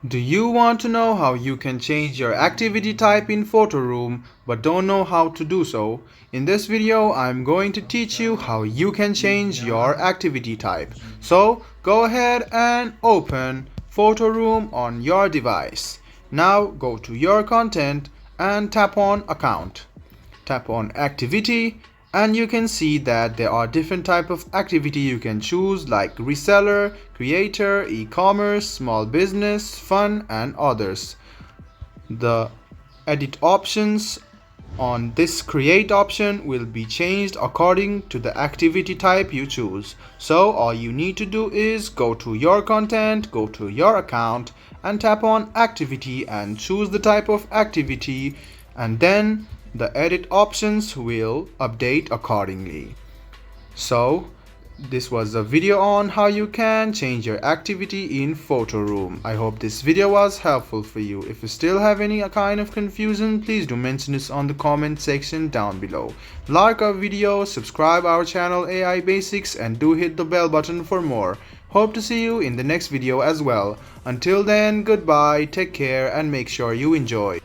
Do you want to know how you can change your activity type in Photoroom but don't know how to do so? In this video, I'm going to teach you how you can change your activity type. So go ahead and open Photoroom on your device. Now go to your content and tap on account. Tap on activity and you can see that there are different type of activity you can choose, like reseller, creator, e-commerce, small business, fun and others. The edit options on this create option will be changed according to the activity type you choose. So all you need to do is go to your content, go to your account and tap on activity and choose the type of activity, and then the edit options will update accordingly. So this was a video on how you can change your activity in Photoroom. I hope this video was helpful for you. If you still have any kind of confusion, please do mention this on the comment section down below. Like our video, subscribe our channel AI Basics and do hit the bell button for more. Hope to see you in the next video as well. Until then, goodbye, take care and make sure you enjoy.